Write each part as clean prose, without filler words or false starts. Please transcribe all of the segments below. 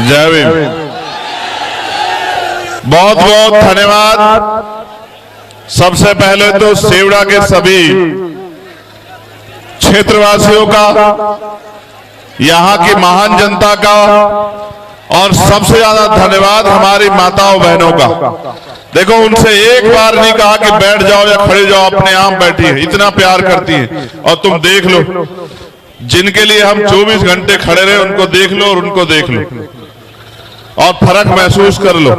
जय भीम। बहुत बहुत धन्यवाद। सबसे पहले तो सेवड़ा के सभी क्षेत्रवासियों का, यहाँ की महान जनता का, और सबसे ज्यादा धन्यवाद हमारी माताओं बहनों का। देखो, उनसे एक बार नहीं कहा कि बैठ जाओ या खड़े जाओ, अपने आप बैठी है, इतना प्यार करती है। और तुम देख लो, जिनके लिए हम 24 घंटे खड़े रहे, उनको देख लो और उनको देख लो और फर्क महसूस कर लो,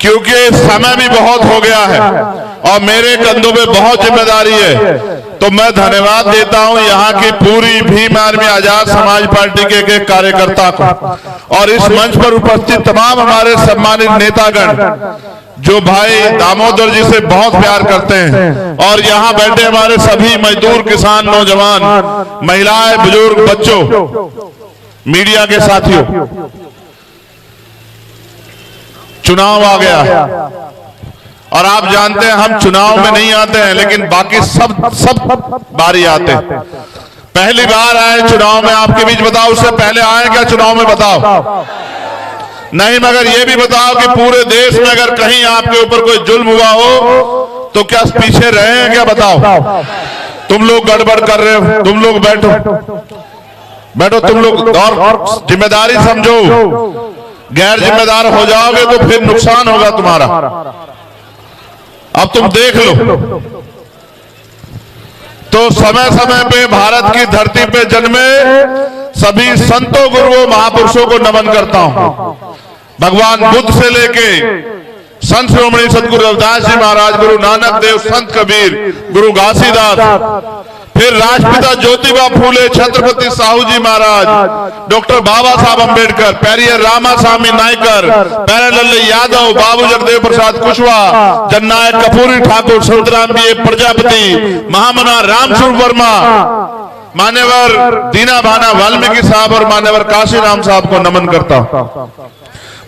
क्योंकि समय भी बहुत हो गया है और मेरे कंधों पे बहुत जिम्मेदारी है। तो मैं धन्यवाद देता हूं यहाँ की पूरी भीम आर्मी आजाद समाज पार्टी के एक कार्यकर्ता को, और इस मंच पर उपस्थित तमाम हमारे सम्मानित नेतागण जो भाई दामोदर जी से बहुत प्यार करते हैं, और यहाँ बैठे हमारे सभी मजदूर, किसान, नौजवान, महिलाएं, बुजुर्ग, बच्चों, मीडिया के साथियों। चुनाव आ गया है और आप जानते हैं हम चुनाव में नहीं आते हैं, लेकिन बाकी सब बारी आते हैं। पहली बार आए चुनाव में आपके बीच, बताओ उससे पहले आए क्या चुनाव में? बताओ नहीं, मगर ये भी बताओ कि पूरे देश में अगर कहीं आपके ऊपर कोई जुल्म हुआ हो तो क्या पीछे रहे हैं क्या? बताओ। तुम लोग गड़बड़ कर रहे हो, तुम लोग बैठो तुम लोग, और जिम्मेदारी समझो। गैर जिम्मेदार हो जाओगे तो फिर नुकसान होगा तुम्हारा। अब तुम देख लो, तो समय समय पे भारत की धरती पे जन्मे सभी संतों, गुरुओं, महापुरुषों को नमन करता हूं। भगवान बुद्ध से लेके संत श्रोमणी सतगुरु रविदास जी महाराज, गुरु नानक देव, संत कबीर, गुरु घासीदास, फिर राष्ट्रपिता ज्योतिबा फूले, छत्रपति साहू जी महाराज, डॉक्टर बाबा साहब अम्बेडकर, पेरियर रामास्वामी नायकर, प्यारेलाल यादव, बाबू जगदेव प्रसाद कुशवाहा, जननायक कपूरी ठाकुर, संतराम जी प्रजापति, महामना रामस्वरूप वर्मा, मान्यवर दीना भाना वाल्मीकि साहब और मान्यवर काशीराम साहब को नमन करता हूं।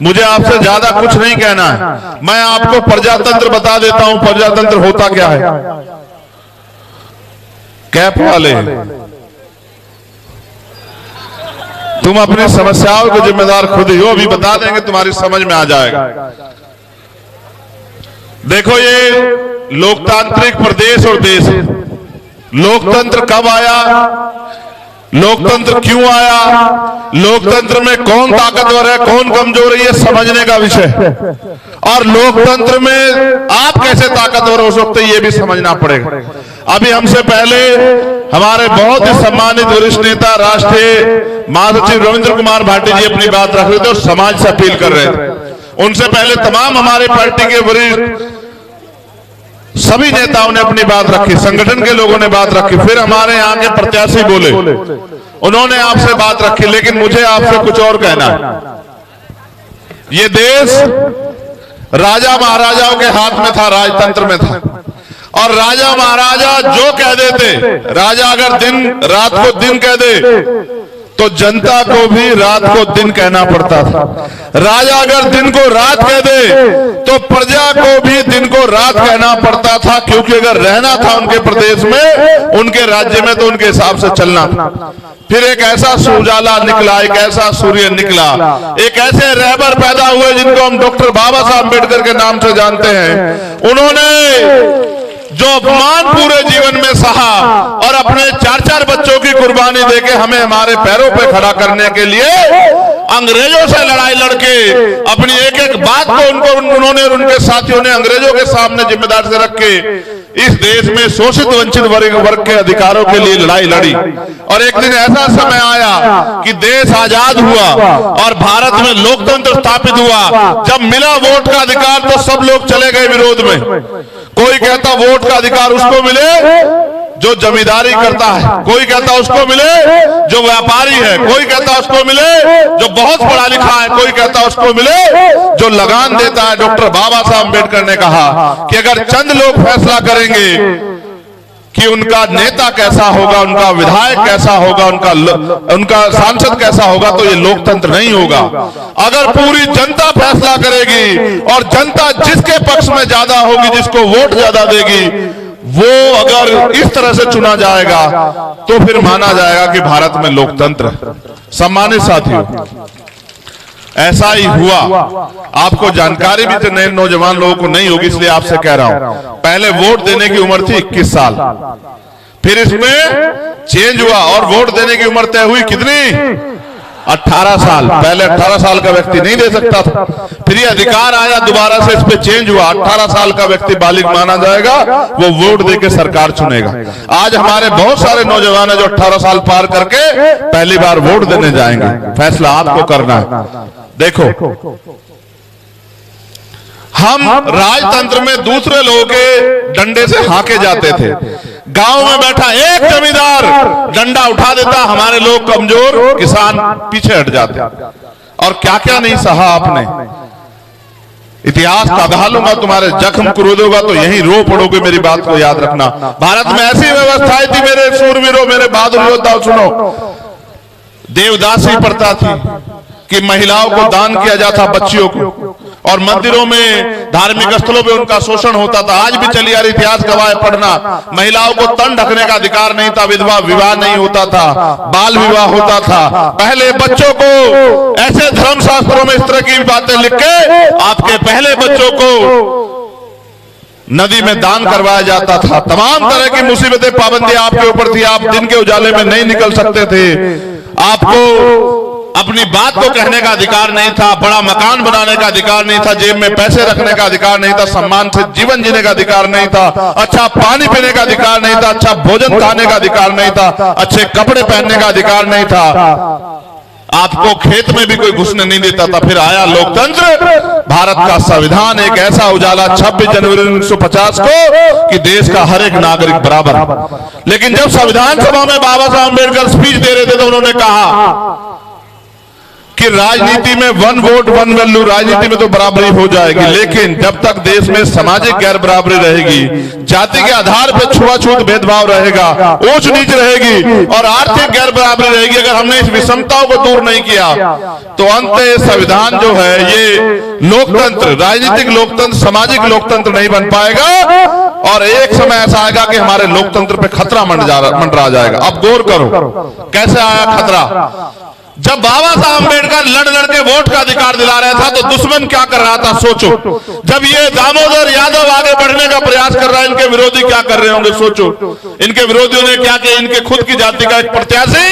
मुझे आपसे ज्यादा कुछ नहीं कहना है, मैं आपको प्रजातंत्र बता देता हूं। प्रजातंत्र होता क्या है? कैप वाले, तुम अपनी समस्याओं के जिम्मेदार खुद ही हो, अभी बता देंगे, तुम्हारी समझ में आ जाएगा। देखो, ये लोकतांत्रिक प्रदेश और देश है। लोकतंत्र कब आया, लोकतंत्र क्यों आया, लोकतंत्र में कौन ताकतवर है, कौन कमजोर है, ये समझने का विषय है। और लोकतंत्र में आप कैसे ताकतवर हो सकते हैं, ये भी समझना पड़ेगा। अभी हमसे पहले हमारे बहुत ही सम्मानित वरिष्ठ नेता, राष्ट्रीय महासचिव रविंद्र कुमार भाटी जी अपनी बात रख रहे थे और समाज से अपील कर रहे थे। उनसे पहले तमाम हमारे पार्टी के वरिष्ठ सभी नेताओं ने अपनी बात रखी, संगठन के लोगों ने बात रखी, फिर हमारे यहाँ के प्रत्याशी बोले, उन्होंने आपसे बात रखी। लेकिन मुझे आपसे कुछ और कहना है। ये देश राजा महाराजाओं के हाथ में था, राजतंत्र में था, और राजा महाराजा जो कह देते, राजा अगर दिन रात को दिन कह दे तो जनता को भी रात को दिन कहना पड़ता था। राजा अगर दिन को रात कह दे तो प्रजा को भी दिन को रात कहना पड़ता था, क्योंकि अगर रहना था उनके प्रदेश में, उनके राज्य में, तो उनके हिसाब से चलना था। फिर एक ऐसा उजाला निकला, एक ऐसा सूर्य निकला, एक ऐसे रहबर पैदा हुए जिनको हम डॉक्टर बाबा साहब अम्बेडकर के नाम से जानते हैं। उन्होंने जो अपमान पूरे जीवन में सहा और अपने 4-4 बच्चों की कुर्बानी देके हमें हमारे पैरों पे खड़ा करने के लिए अंग्रेजों से लड़ाई लड़के अपनी एक एक बात को उन्होंने और उनके साथियों ने अंग्रेजों के सामने जिम्मेदार से रख के इस देश में शोषित वंचित वर्ग के अधिकारों के लिए लड़ाई लड़ी। और एक दिन ऐसा समय आया कि देश आजाद हुआ और भारत में लोकतंत्र स्थापित हुआ। जब मिला वोट का अधिकार तो सब लोग चले गए विरोध में। कोई कहता वोट का अधिकार उसको मिले जो जमींदारी करता है, कोई कहता उसको मिले जो व्यापारी है, कोई कहता उसको मिले जो बहुत पढ़ा लिखा है, कोई कहता उसको मिले जो लगान देता है। डॉक्टर बाबा साहब अम्बेडकर ने कहा कि अगर चंद लोग फैसला करेंगे कि उनका नेता कैसा होगा, उनका विधायक कैसा होगा, उनका सांसद कैसा होगा, तो ये लोकतंत्र नहीं होगा। अगर पूरी जनता फैसला करेगी और जनता जिसके पक्ष में ज्यादा होगी, जिसको वोट ज्यादा देगी, वो अगर इस तरह से चुना जाएगा तो फिर माना जाएगा कि भारत में लोकतंत्र है। सम्मानित साथियों, ऐसा ही हुआ। आपको जानकारी भी तो नए नौजवान लोगों को नहीं होगी, इसलिए आपसे कह रहा हूं। पहले वोट देने की उम्र थी 21 साल, फिर इसमें चेंज हुआ और वोट देने की उम्र तय हुई कितनी? 18 साल। पहले 18 साल का व्यक्ति नहीं दे सकता था, फिर ये अधिकार आया, दोबारा से इस पे चेंज हुआ। 18 साल का व्यक्ति बालिग माना जाएगा, वो वोट देके सरकार चुनेगा। आज हमारे बहुत सारे नौजवान है जो 18 साल पार करके पहली बार वोट देने जाएंगे। फैसला आपको करना है। देखो, हम राजतंत्र में दूसरे लोगों के डंडे से हाके जाते थे। गांव में बैठा एक जमींदार डंडा उठा देता, हमारे लोग कमजोर किसान पीछे हट जाते। और क्या क्या नहीं सहा आपने। इतिहास का बहा लूंगा, तुम्हारे जख्म कुरूदोगा तो यहीं रो पड़ोगे। मेरी बात को याद रखना। भारत में ऐसी व्यवस्थाएं थी मेरे सूरवीरों, मेरे बहादुर योद्धाओं, सुनो। देवदासी प्रथा थी कि महिलाओं को दान किया जाता, बच्चियों को, और मंदिरों में धार्मिक स्थलों पे उनका शोषण होता था। आज भी चली आ रही इतिहास गवाह पढ़ना। महिलाओं को तन ढकने का अधिकार नहीं था, विधवा विवाह नहीं होता था, बाल विवाह होता था। पहले बच्चों को ऐसे धर्मशास्त्रों में इस तरह की बातें लिख के आपके पहले बच्चों को नदी में दान करवाया जाता था। तमाम तरह की मुसीबतें, पाबंदियां आपके ऊपर थी। आप दिन के उजाले में नहीं निकल सकते थे। आपको अपनी बात को कहने का अधिकार नहीं था, बड़ा मकान बनाने का अधिकार नहीं था, जेब में पैसे रखने का अधिकार नहीं था, सम्मान से जीवन जीने का अधिकार नहीं था, अच्छा पानी पीने का अधिकार नहीं था, अच्छा भोजन खाने का अधिकार नहीं था, अच्छे कपड़े पहनने का अधिकार नहीं था। आपको खेत में भी कोई घुसने नहीं देता था। फिर आया लोकतंत्र, भारत का संविधान, एक ऐसा उजाला 26 जनवरी 1950 को कि देश का हर एक नागरिक बराबर। लेकिन जब संविधान सभा में बाबा साहब अम्बेडकर स्पीच दे रहे थे तो उन्होंने कहा कि राजनीति में वन वोट वन वैल्यू, राजनीति में तो बराबरी हो जाएगी, लेकिन जब तक देश में सामाजिक गैर बराबरी रहेगी, जाति के आधार पर छुआछूत भेदभाव रहेगा, ऊंच नीच रहेगी और आर्थिक गैर बराबरी रहेगी, अगर हमने इस विषमताओं को दूर नहीं किया तो अंत संविधान जो है ये लोकतंत्र, राजनीतिक लोकतंत्र, सामाजिक लोकतंत्र नहीं बन पाएगा। और एक समय ऐसा आएगा कि हमारे लोकतंत्र पे खतरा मंडरा जाएगा। अब गौर करो कैसे आया खतरा। जब बाबा साहब अम्बेडकर लड़ के वोट का अधिकार दिला रहा था तो दुश्मन क्या कर रहा था, सोचो। जब ये दामोदर यादव आगे बढ़ने का प्रयास कर रहा है, इनके विरोधी क्या कर रहे होंगे, सोचो। इनके विरोधियों ने क्या किया, इनके खुद की जाति का एक प्रत्याशी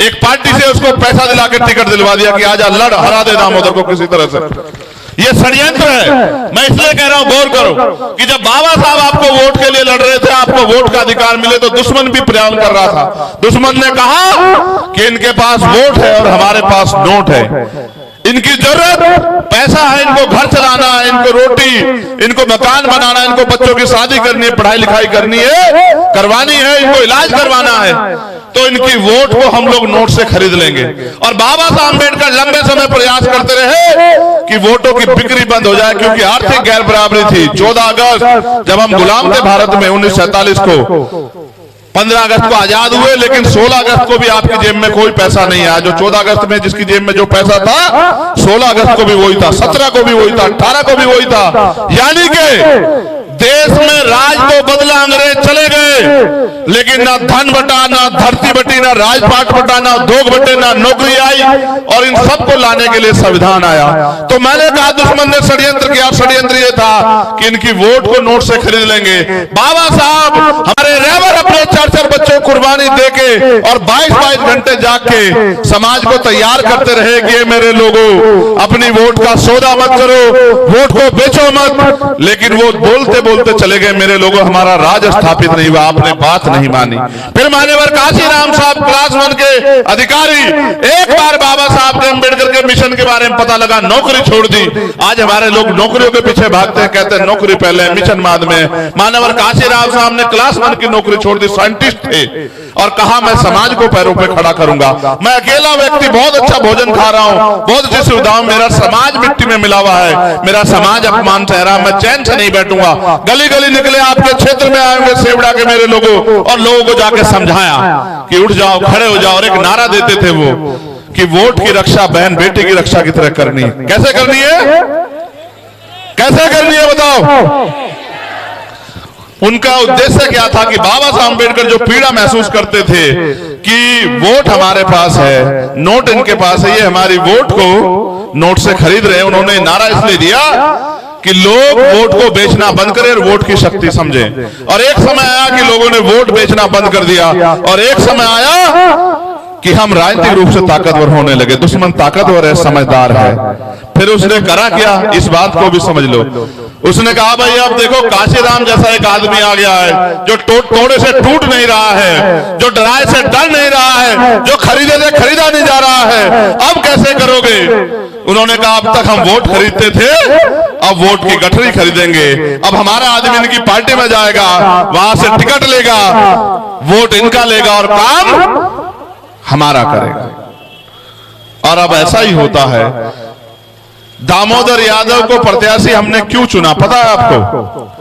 एक पार्टी से उसको पैसा दिलाकर टिकट दिलवा दिया कि आजा लड़, हरा दे दामोदर को किसी तरह से। ये षड्यंत्र है। मैं इसलिए कह रहा हूं, गौर करो कि जब बाबा साहब आपको वोट के लिए लड़ रहे थे, आपको वोट का अधिकार मिले तो दुश्मन भी प्रयास कर रहा था। दुश्मन ने कहा कि इनके पास वोट है और हमारे पास नोट है, इनकी जरूरत पैसा है, इनको घर चलाना है, इनको रोटी, इनको मकान बनाना है, इनको बच्चों की शादी करनी है, पढ़ाई लिखाई करनी है, करवानी है, इनको इलाज करवाना है, तो इनकी वोट को हम लोग नोट से खरीद लेंगे। और बाबा साहब अम्बेडकर लंबे समय प्रयास करते रहे कि वोटों की बिक्री बंद हो जाए, क्योंकि आर्थिक गैर बराबरी थी। 14 अगस्त जब हम गुलाम थे भारत में 1947 को, 15 अगस्त को आजाद हुए, लेकिन 16 अगस्त को भी आपकी जेब में कोई पैसा नहीं आया। जो 14 अगस्त में जिसकी जेब में जो पैसा था, 16 अगस्त को भी वही था, 17 को भी वही था, 18 को भी वही था। यानी कि देश में राज तो बदला, अंग्रेज चले गए, लेकिन ना धन बटा, ना धरती बटी, ना राजपाट बटा, ना उद्योग बटे, ना नौकरी आई, और इन सबको लाने के लिए संविधान आया। तो मैंने कहा दुश्मन ने षड्यंत्र किया। षड्यंत्र ये था कि इनकी वोट को नोट से खरीद लेंगे। बाबा साहब हमारे रेवर अपने 4-4 बच्चों कुर्बानी देके और 22-22 घंटे जाग के समाज को तैयार करते रहे कि मेरे लोगों, अपनी वोट का सौदा मत करो, वोट को बेचो मत। लेकिन वो बोलते बोलते चले गए, मेरे लोगों हमारा राज स्थापित नहीं हुआ, आपने बात नहीं मानी। फिर मान्यवर काशीराम साहब क्लास 1 के अधिकारी, एक बार बाबा साहब के अम्बेडकर के मिशन के बारे में पता लगा, नौकरी छोड़ दी। आज हमारे लोग नौकरियों के पीछे भागते हैं, कहते हैं नौकरी पहले, मिशन बाद में। मान्यवर काशीराम साहब ने क्लास 1 की नौकरी छोड़ दी, साइंटिस्ट थे, और कहा मैं समाज को पैरों पे खड़ा करूंगा। मैं अकेला व्यक्ति बहुत अच्छा भोजन खा रहा हूं, बहुत अच्छी सुविधाओं, मेरा समाज मिट्टी में मिला हुआ है, मेरा समाज अपमान सह रहा, मैं चैन से नहीं बैठूंगा। गली गली निकले, आपके क्षेत्र में आएंगे सेवड़ा के मेरे लोगों, और लोगों को जाके समझाया कि उठ जाओ, खड़े हो जाओ। और एक नारा देते थे वो कि वोट की रक्षा बहन बेटी की रक्षा की तरह करनी है। कैसे करनी है, कैसे करनी है बताओ। उनका उद्देश्य क्या था कि बाबा साहब अम्बेडकर जो पीड़ा महसूस करते थे कि वोट हमारे पास है, नोट इनके पास है, ये हमारी वोट को नोट से खरीद रहे हैं। उन्होंने नारा इसलिए दिया कि लोग वोट को बेचना बंद करें और वोट की शक्ति समझें। और एक समय आया कि लोगों ने वोट बेचना बंद कर दिया, और एक समय आया कि हम राजनीतिक रूप से ताकतवर होने लगे। दुश्मन ताकतवर है, समझदार है। फिर उसने करा क्या, इस बात को भी समझ लो। उसने कहा भाई अब देखो काशीराम जैसा एक आदमी आ गया है जो तोड़े से टूट नहीं रहा है, जो डराए से डर नहीं रहा है, जो खरीदे से खरीदा नहीं जा रहा है, अब कैसे करोगे? उन्होंने कहा अब तक हम वोट खरीदते थे, अब वोट की गठरी खरीदेंगे। अब हमारा आदमी इनकी पार्टी में जाएगा, वहां से टिकट लेगा, वोट इनका लेगा और काम हमारा करेगा। और अब ऐसा ही होता है। दामोदर यादव को प्रत्याशी हमने क्यों चुना पता है आपको?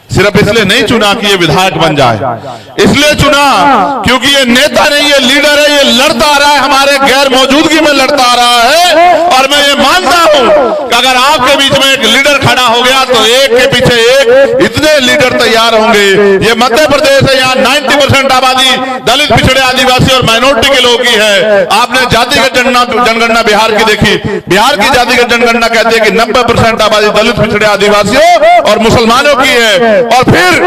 सिर्फ इसलिए नहीं चुना कि ये विधायक बन जाए, इसलिए चुना क्योंकि ये नेता नहीं, ये लीडर है, ये लड़ता आ रहा है, हमारे गैर मौजूदगी में लड़ता आ रहा है। और मैं ये मानता हूं कि अगर आपके बीच में एक लीडर खड़ा हो गया तो एक के पीछे एक इतने लीडर तैयार होंगे। ये मध्य प्रदेश है, यहाँ 90% आबादी दलित, पिछड़े, आदिवासी और माइनॉरिटी के लोगों की है। आपने जातिगत जनगणना बिहार की देखी, बिहार की जातिगत जनगणना कहती है कि 90% आबादी दलित, पिछड़े, आदिवासियों और मुसलमानों की है। और फिर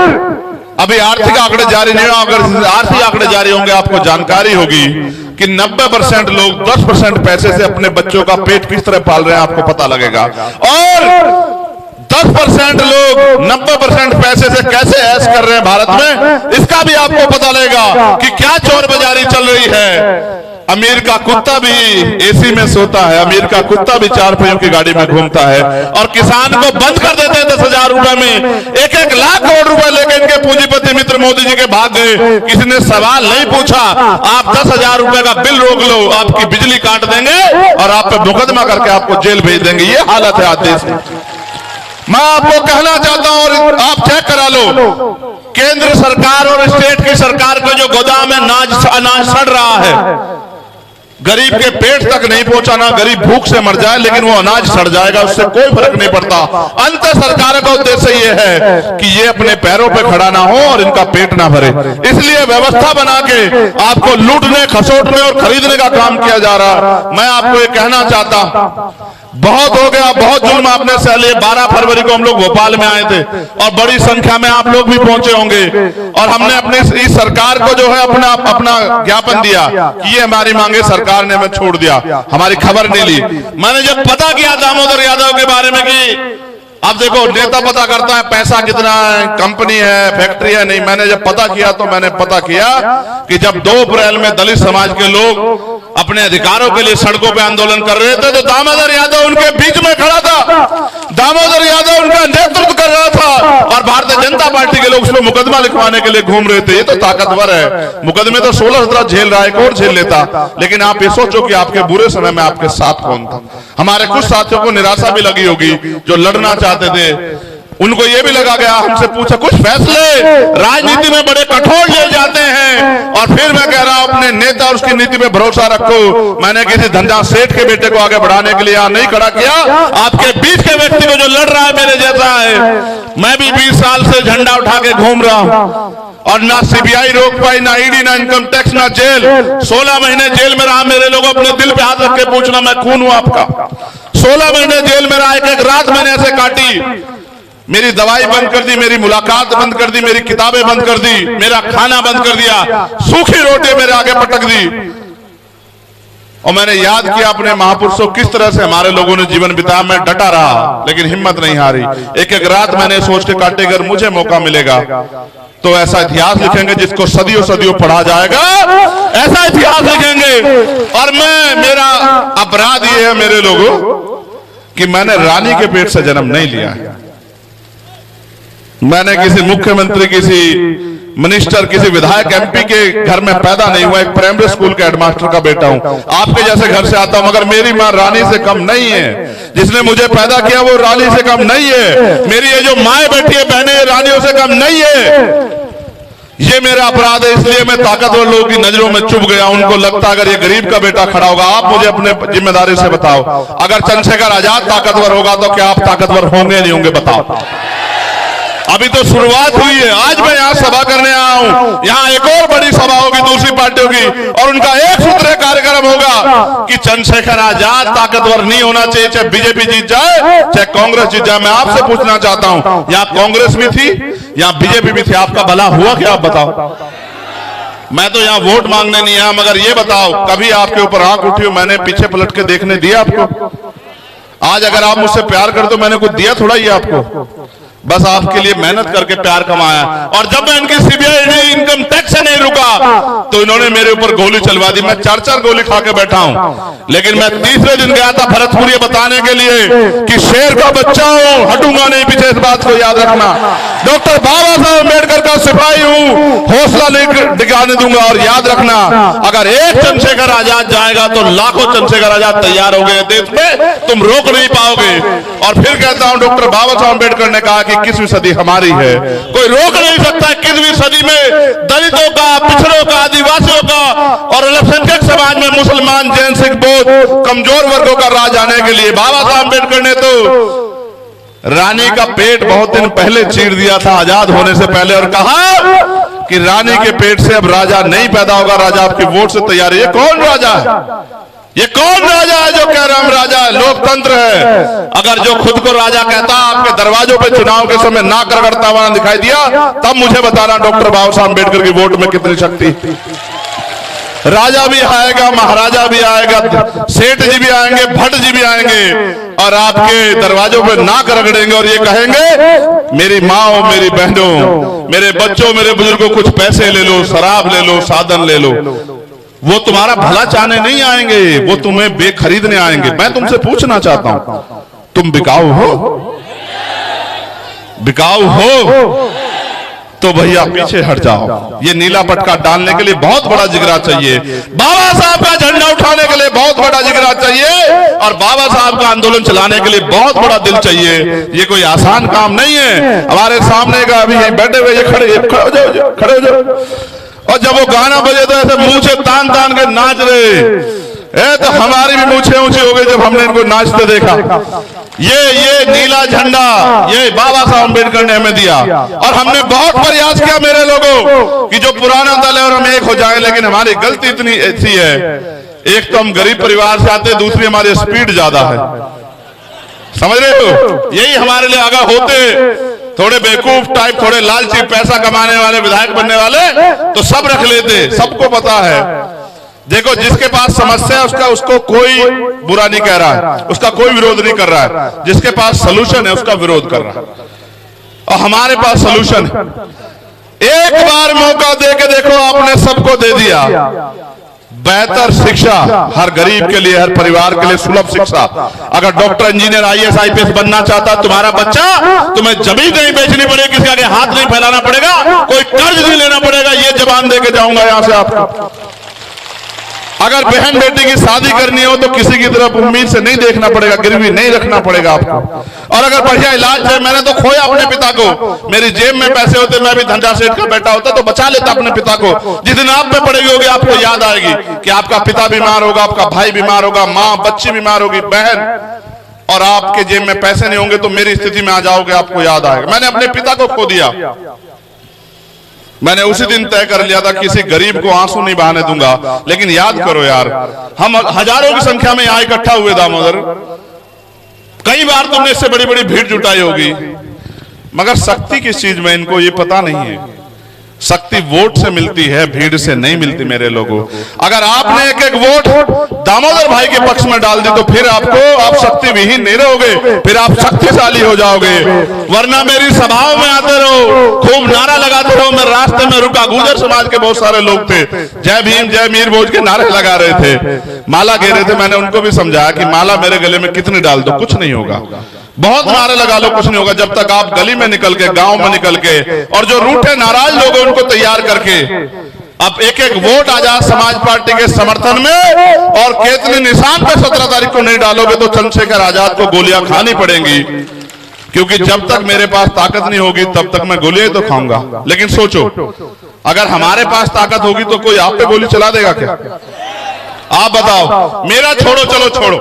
अभी आर्थिक आंकड़े जारी नहीं, अगर आर्थिक आंकड़े जारी होंगे आपको जानकारी होगी कि 90% लोग 10% पैसे से अपने बच्चों का पेट किस तरह पाल रहे हैं, आपको पता लगेगा। और 10% लोग 90% पैसे से कैसे ऐश कर रहे हैं भारत में, इसका भी आपको पता लगेगा कि क्या चोर बाजारी चल रही है। अमीर का कुत्ता भी एसी में सोता है, अमीर का कुत्ता भी 4 पहियों की गाड़ी में घूमता है। और किसान को बंद कर देते हैं 10,000 रुपए में, 1-1 लाख करोड़ रुपए लेकर इनके पूंजीपति मित्र मोदी जी के भाग गए। किसी ने सवाल नहीं पूछा, आप 10,000 रुपए का बिल रोक लो, आपकी बिजली काट देंगे और आप पे मुकदमा करके आपको जेल भेज देंगे। ये हालत है आज देश में। मैं आपको कहना चाहता हूं और आप चेक करा लो, केंद्र सरकार और स्टेट की सरकार के जो गोदाम में अनाज सड़ रहा है, गरीब के पेट तक नहीं पहुंचाना, गरीब भूख से मर जाए लेकिन वो अनाज सड़ जाएगा, उससे कोई फर्क नहीं पड़ता। अंत सरकार का उद्देश्य ये है कि ये अपने पैरों पे खड़ा ना हो और इनका पेट ना भरे, इसलिए व्यवस्था बना के आपको लूटने, खसोटने और खरीदने का काम किया जा रहा। मैं आपको ये कहना चाहता, बहुत हो गया, बहुत जुल्म आपने सह लिए। 12 फरवरी को हम लोग भोपाल में आए थे और बड़ी संख्या में आप लोग भी पहुंचे होंगे, और हमने अपनी इस सरकार को जो है अपना ज्ञापन दिया कि ये हमारी मांगे सरकार ने हमें छोड़ दिया, हमारी खबर नहीं ली। मैंने जब पता किया दामोदर यादव के बारे में कि अब देखो नेता पता करता है पैसा कितना है, कंपनी है, फैक्ट्री है, नहीं, मैंने जब पता किया तो मैंने पता किया कि जब 2 अप्रैल में दलित समाज के लोग अपने अधिकारों के लिए सड़कों पे आंदोलन कर रहे थे तो दामोदर यादव उनके बीच में खड़ा था, दामोदर यादव उनका नेतृत्व कर रहा था, और भारतीय जनता पार्टी के लोग उसमें मुकदमा लिखवाने के लिए घूम रहे थे। ये तो ताकतवर है, मुकदमे तो 16-17 झेल रहा है, एक और झेल लेता। लेकिन आप ये सोचो कि आपके बुरे समय में आपके साथ कौन था। हमारे कुछ साथियों को निराशा भी लगी होगी जो लड़ना चाहते थे, उनको ये भी लगा गया, हमसे पूछा कुछ फैसले राजनीति में बड़े कठोर लिए जाते हैं, और फिर मैं कह रहा हूं अपने नेता और उसकी नीति में भरोसा रखो। मैंने किसी धंधा सेठ के बेटे को आगे बढ़ाने के लिए यहां नहीं खड़ा किया, आपके बीच के व्यक्ति को जो लड़ रहा है मेरे जैसा है। मैं भी 20 साल से झंडा उठा के घूम रहा हूं और ना सीबीआई रोक पाई, ना ईडी, ना इनकम टैक्स, ना जेल। 16 महीने जेल में रहा। मेरे लोग अपने दिल पे हाथ रख के पूछना, मैं खून हूं आपका। 16 महीने जेल में रहा, एक रात मैंने ऐसे काटी, मेरी दवाई बंद कर दी, मेरी मुलाकात बंद कर दी, मेरी किताबें बंद कर दी, मेरा खाना बंद कर दिया, सूखी रोटी मेरे आगे पटक दी। और मैंने याद किया अपने महापुरुषों किस तरह से हमारे लोगों ने जीवन बिताया। मैं डटा रहा लेकिन हिम्मत नहीं हारी। एक एक रात मैंने सोच के काटे, अगर मुझे मौका मिलेगा तो ऐसा इतिहास लिखेंगे जिसको सदियों सदियों पढ़ा जाएगा, ऐसा इतिहास लिखेंगे। और मेरा अपराध ये है मेरे लोगों कि मैंने रानी के पेट से जन्म नहीं लिया है। मैंने किसी मुख्यमंत्री, किसी मिनिस्टर, किसी विधायक, एमपी के घर में पैदा नहीं हुआ। एक प्राइमरी स्कूल के हेडमास्टर का बेटा हूं, आपके जैसे घर से आता हूं, मगर मेरी मां रानी से कम नहीं है। जिसने मुझे पैदा किया वो रानी से कम नहीं है। मेरी ये जो माए बैठी है, बहनें, रानियों से कम नहीं है। ये मेरा अपराध है, इसलिए मैं ताकतवर लोगों की नजरों में चुभ गया। उनको लगता अगर ये गरीब का बेटा खड़ा होगा। आप मुझे अपने जिम्मेदारी से बताओ, अगर चंद्रशेखर आजाद ताकतवर होगा तो क्या आप ताकतवर होंगे नहीं होंगे? बताओ। अभी तो शुरुआत हुई है। आज मैं यहाँ सभा करने आया हूँ, यहाँ एक और बड़ी सभा होगी दूसरी पार्टियों की, और उनका एक सूत्रीय कार्यक्रम होगा कि चंद्रशेखर आजाद ताकतवर नहीं होना चाहिए, चाहे बीजेपी जीत जाए चाहे कांग्रेस जीत जाए। मैं आपसे पूछना चाहता हूँ, यहाँ कांग्रेस भी थी, यहाँ बीजेपी भी थी, आपका भला हुआ क्या? आप बताओ। मैं तो यहाँ वोट मांगने नहीं आया, मगर ये बताओ कभी आपके ऊपर आंख उठी हो मैंने पीछे पलट के देखने दिया आपको? आज अगर आप मुझसे प्यार कर दो, मैंने कुछ दिया थोड़ा ही आपको, बस आपके लिए मेहनत करके प्यार कमाया। और जब मैं इनकी सीबीआई इनकम टैक्स से नहीं रुका तो इन्होंने मेरे ऊपर गोली चलवा दी। मैं 4-4 गोली खा के बैठा हूं, लेकिन मैं तीसरे दिन गया था भरतपुर ये बताने के लिए कि शेर का बच्चा हूं, हटूंगा नहीं पीछे, इस बात को याद रखना। डॉक्टर बाबा साहब अम्बेडकर का सिपाही हूं, हौसला नहीं दिखाने दूंगा। और याद रखना, अगर एक चंद्रशेखर आजाद जाएगा तो लाखों चंद्रशेखर आजाद तैयार हो गए देश में, तुम रोक नहीं पाओगे। और फिर कहता हूं, डॉक्टर बाबा साहब अम्बेडकर ने कहा कि 21वीं सदी हमारी है, कोई रोक नहीं सकता। 21वीं सदी में दलितों का, पिछड़ों का, आदिवासियों का और अल्पसंख्यक समाज में मुसलमान, जैन, सिख, बौद्ध कमजोर वर्गों का राज आने के लिए बाबा साहब अम्बेडकर ने तो रानी का पेट बहुत दिन पहले चीर दिया था आजाद होने से पहले, और कहा कि रानी के पेट से अब राजा नहीं पैदा होगा, राजा आपके वोट से तैयार है। ये कौन राजा है? ये कौन राजा है जो कह रहा हम राजा है? लोकतंत्र है। अगर जो खुद को राजा कहता आपके दरवाजों पे चुनाव के समय नाक रगड़ता हुआ दिखाई दिया, तब मुझे बताना डॉक्टर बाबा साहब अम्बेडकर की वोट में कितनी शक्ति। राजा भी आएगा, महाराजा भी आएगा, सेठ जी भी आएंगे, भट्ट जी भी आएंगे, और आपके दरवाजों पे नाक रगड़ेंगे और ये कहेंगे मेरी माँ, मेरी बहनों, मेरे बच्चों, मेरे बुजुर्गों, कुछ पैसे ले लो, शराब ले लो, साधन ले लो। वो तुम्हारा भला चाहने नहीं आएंगे, वो तुम्हें बेखरीदने आएंगे। मैं तुमसे पूछना चाहता हूं, तुम बिकाऊ हो? बिकाऊ हो तो भैया पीछे हट जाओ। ये नीला पटका डालने के लिए बहुत बड़ा जिगरा चाहिए, बाबा साहब का झंडा उठाने के लिए बहुत बड़ा जिगरा चाहिए, और बाबा साहब का आंदोलन चलाने के लिए बहुत बड़ा दिल चाहिए। ये कोई आसान काम नहीं है। हमारे सामने का अभी यहीं बैठे हुए, ये खड़े हो जाओ, खड़े हो जाओ। और जब वो गाना बजे तो ऐसे मूंछें तान तान के नाच रहे, तो हमारी भी मूंछें ऊंची हो गई जब हमने इनको नाचते देखा। ये नीला झंडा ये बाबा साहब अम्बेडकर ने हमें दिया, और हमने बहुत प्रयास किया मेरे लोगों कि जो पुराना दल है और हम एक हो जाएं, लेकिन हमारी गलती इतनी ऐसी है, एक तो हम गरीब परिवार से आते, दूसरी हमारी स्पीड ज्यादा है। समझ रहे हो? यही हमारे लिए अगर होते थोड़े बेवकूफ टाइप, थोड़े लालची, पैसा कमाने वाले, विधायक बनने वाले, तो सब रख लेते। सबको पता है, देखो जिसके पास समस्या है उसका, उसको कोई बुरा नहीं कह रहा है, उसका कोई विरोध नहीं कर रहा है, जिसके पास सलूशन है उसका विरोध कर रहा है। और हमारे पास सलूशन है। एक बार मौका दे के देखो, आपने सबको दे दिया बेहतर शिक्षा हर गरीब के लिए, हर परिवार के लिए सुलभ शिक्षा। अगर डॉक्टर, इंजीनियर, IAS, IPS बनना चाहता तुम्हारा बच्चा, तुम्हें जमीन नहीं बेचनी पड़ेगी, किसी आगे हाथ नहीं फैलाना पड़ेगा, कोई कर्ज नहीं लेना पड़ेगा। ये जबान दे के जाऊंगा यहां से आपको। अगर बहन बेटी की शादी करनी हो तो किसी की तरफ उम्मीद से नहीं देखना पड़ेगा, गिरवी नहीं रखना पड़ेगा आपको। और अगर बढ़िया इलाज है, मैंने तो खोया अपने पिता को, मेरी जेब में पैसे होते, मैं भी धंधा सेठ का बेटा होता तो बचा लेता अपने पिता को। जिस दिन आप पे पड़ेगी होगी, आपको याद आएगी कि आपका पिता बीमार होगा, आपका भाई बीमार होगा, माँ, बच्ची बीमार होगी, बहन, और आपके जेब में पैसे नहीं होंगे तो मेरी स्थिति में आ जाओगे, आपको याद आएगा। मैंने अपने पिता को खो दिया, मैंने उसी दिन तय कर लिया था किसी गरीब को आंसू नहीं बहाने दूंगा। लेकिन याद करो यार, हम हजारों की संख्या में यहाँ इकट्ठा हुए दामोदर, कई बार तुमने इससे बड़ी बड़ी भीड़ जुटाई होगी, मगर शक्ति किस चीज में इनको ये पता नहीं है। शक्ति वोट से मिलती है, भीड़ से नहीं मिलती मेरे लोगों। अगर आपने एक एक वोट दामोदर भाई के पक्ष में डाल दी तो फिर आप शक्ति विहीन नहीं रहोगे, फिर आप शक्तिशाली हो जाओगे। वरना मेरी सभाओं में आते रहो, खूब नारा लगाते रहो। मैं रास्ते में रुका, गुर्जर समाज के बहुत सारे लोग थे, जय भीम, जय मीर भोज के नारे लगा रहे थे, माला घेरे थे। मैंने उनको भी समझाया कि माला मेरे गले में कितनी डाल दो, कुछ नहीं होगा। बहुत नारे लगा लो, कुछ नहीं होगा, जब तक आप गली में निकल के, गांव में निकल के, और जो रूठे नाराज लोग हैं उनको तैयार करके अब एक एक वोट आजाद समाज पार्टी के समर्थन में और केतली निशान पे 17 तारीख को नहीं डालोगे तो चंद्रशेखर आजाद को गोलियां खानी पड़ेंगी। क्योंकि जब तक मेरे पास ताकत नहीं होगी तब तक मैं गोलियां तो खाऊंगा। लेकिन सोचो, अगर हमारे पास ताकत होगी तो कोई आप पे गोली चला देगा क्या? आप बताओ। मेरा छोड़ो, चलो छोड़ो,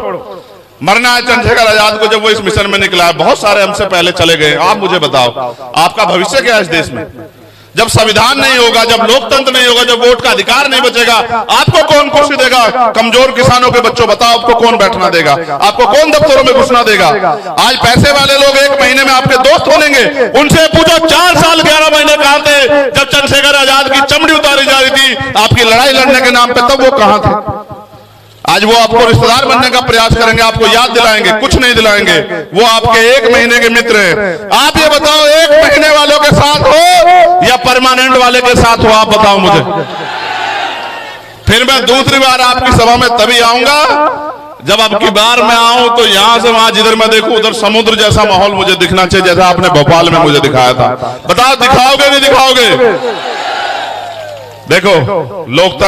मरना है चंद्रशेखर आजाद को जब वो इस मिशन में निकला है। बहुत सारे हमसे पहले चले गए। आप मुझे बताओ, आपका भविष्य क्या है इस देश में? जब संविधान नहीं होगा, जब लोकतंत्र नहीं होगा, जब वोट का अधिकार नहीं बचेगा, आपको कौन कुर्सी देगा? कमजोर किसानों के बच्चों, बताओ आपको कौन बैठना देगा? आपको कौन दफ्तरों में घुसना देगा? आज पैसे वाले लोग 1 महीने में आपके दोस्त हो लेंगे। उनसे पूछो 4 साल 11 महीने कहां थे जब चंद्रशेखर आजाद की चमड़ी उतारी जा रही थी आपकी लड़ाई लड़ने के नाम पे, तब वो कहां थे? आज वो आपको रिश्तेदार बनने का प्रयास करेंगे, आपको याद दिलाएंगे, कुछ नहीं दिलाएंगे। वो आपके 1 महीने के मित्र हैं। आप ये बताओ, 1 महीने वालों के साथ हो या परमानेंट वाले के साथ हो? आप बताओ मुझे। फिर मैं दूसरी बार आपकी सभा में तभी आऊंगा जब अब की बार मैं आऊं तो यहां से वहां जिधर मैं देखूं उधर समुद्र जैसा माहौल मुझे दिखना चाहिए, जैसा आपने भोपाल में मुझे दिखाया था। बताओ, दिखाओगे नहीं दिखाओगे? देखो, लोकतंत्र